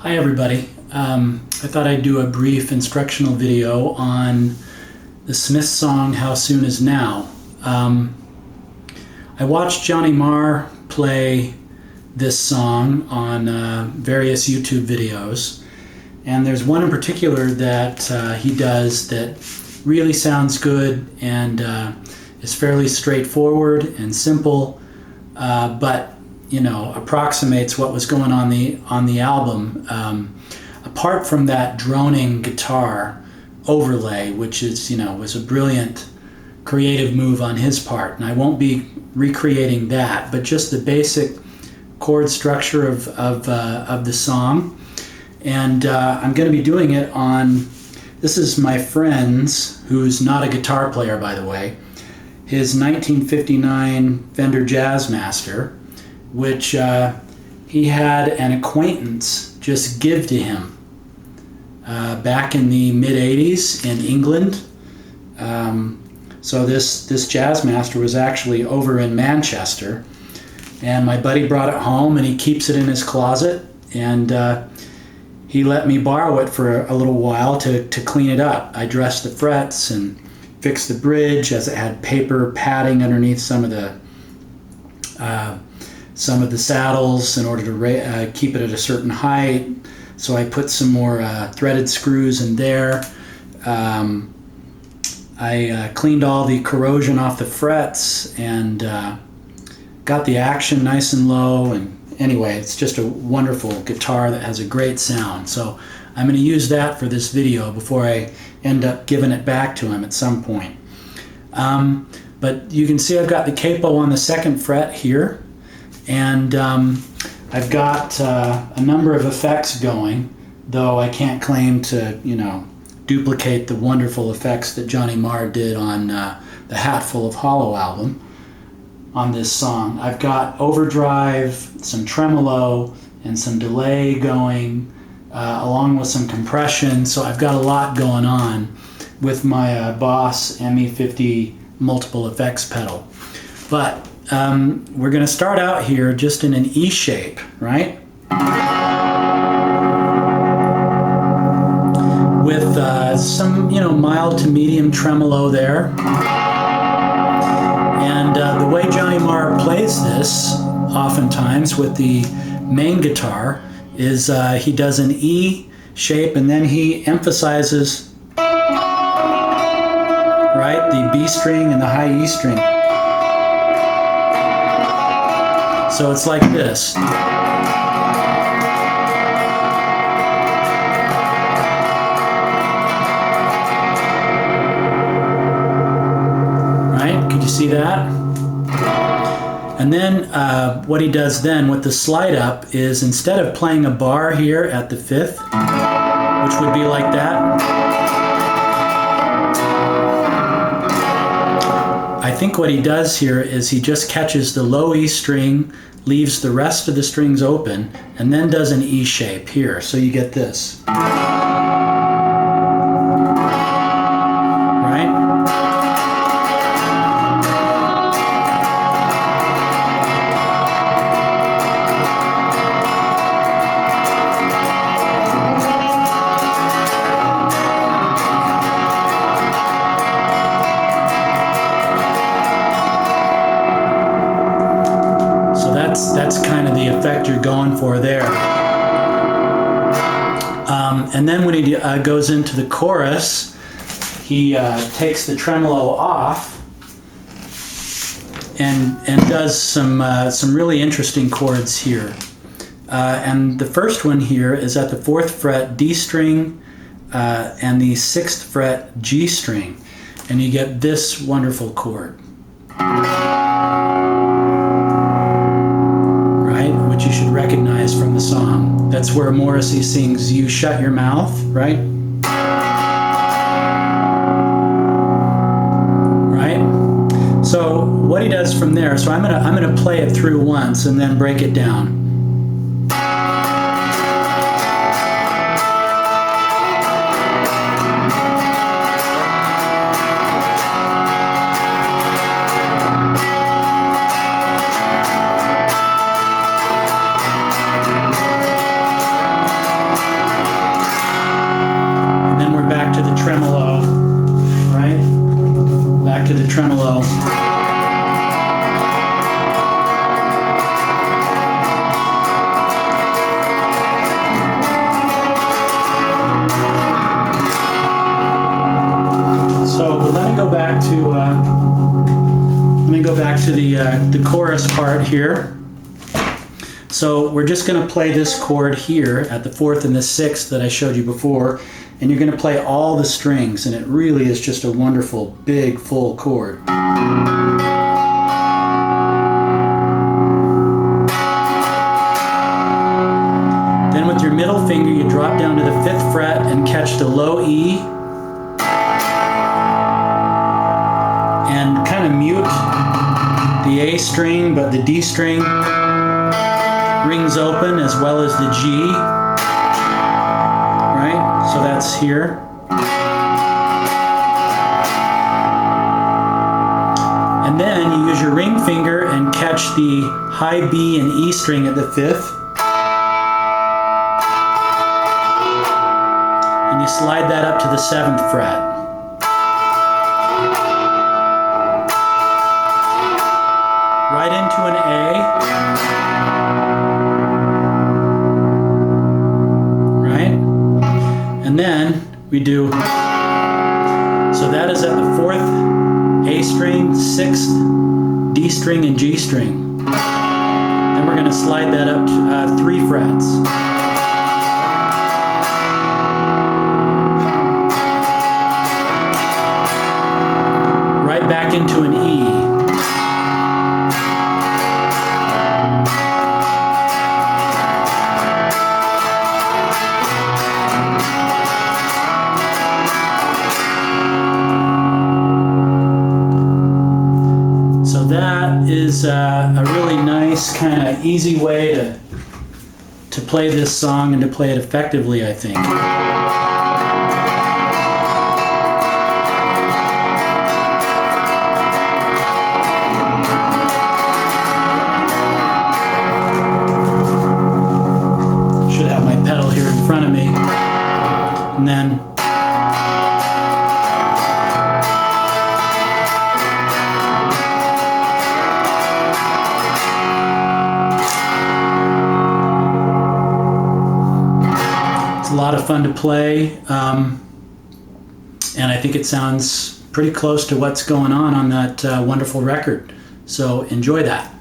Hi everybody. I thought I'd do a brief instructional video on the Smiths song How Soon Is Now. I watched Johnny Marr play this song on various YouTube videos, and there's one in particular that he does that really sounds good and is fairly straightforward and simple, but approximates what was going on the album. Apart from that droning guitar overlay, which is was a brilliant creative move on his part, and I won't be recreating that, but just the basic chord structure of the song. And I'm going to be doing it on, this is my friend's, who's not a guitar player by the way, his 1959 Fender Jazzmaster, which he had an acquaintance just give to him back in the mid-'80s in England. So this Jazzmaster was actually over in Manchester, and my buddy brought it home and he keeps it in his closet, and he let me borrow it for a little while to clean it up. I dressed the frets and fixed the bridge, as it had paper padding underneath some of the saddles in order to keep it at a certain height. So I put some more threaded screws in there. I cleaned all the corrosion off the frets and got the action nice and low. And anyway, it's just a wonderful guitar that has a great sound. So I'm going to use that for this video before I end up giving it back to him at some point. But you can see I've got the capo on the 2nd fret here. And I've got a number of effects going, though I can't claim to, duplicate the wonderful effects that Johnny Marr did on the Hatful of Hollow album on this song. I've got overdrive, some tremolo, and some delay going, along with some compression. So I've got a lot going on with my Boss ME50 multiple effects pedal. But we're going to start out here just in an E shape, right? With some, mild to medium tremolo there. And the way Johnny Marr plays this, oftentimes with the main guitar, is he does an E shape and then he emphasizes, right, the B string and the high E string. So it's like this. Right? Could you see that? And then what he does then with the slide up is, instead of playing a bar here at the 5th, which would be like that, I think what he does here is he just catches the low E string, leaves the rest of the strings open, and then does an E shape here. So you get this. Right? That's kind of the effect you're going for there. And then when he goes into the chorus, he takes the tremolo off and does some really interesting chords here. And the first one here is at the 4th fret D string and the 6th fret G string, and you get this wonderful chord. Which you should recognize from the song. That's where Morrissey sings "You Shut Your Mouth," right? Right? So what he does from there, so I'm gonna play it through once and then break it down. tremolo. So let me go back to the chorus part here. So we're just going to play this chord here at the 4th and the 6th that I showed you before, and you're going to play all the strings, and it really is just a wonderful, big, full chord. Then with your middle finger, you drop down to the 5th fret and catch the low E, and kind of mute the A string, but the D string rings open, as well as the G, right? So that's here. And then you use your ring finger and catch the high B and E string at the 5th. And you slide that up to the 7th fret. Right into an A. And then we do, so that is at the 4th, A string, 6th, D string, and G string. Then we're going to slide that up to 3 frets. Right back into an E. That is a really nice, kind of easy way to play this song and to play it effectively, I think. Should have my pedal here in front of me. And then a lot of fun to play, and I think it sounds pretty close to what's going on that wonderful record. So enjoy that.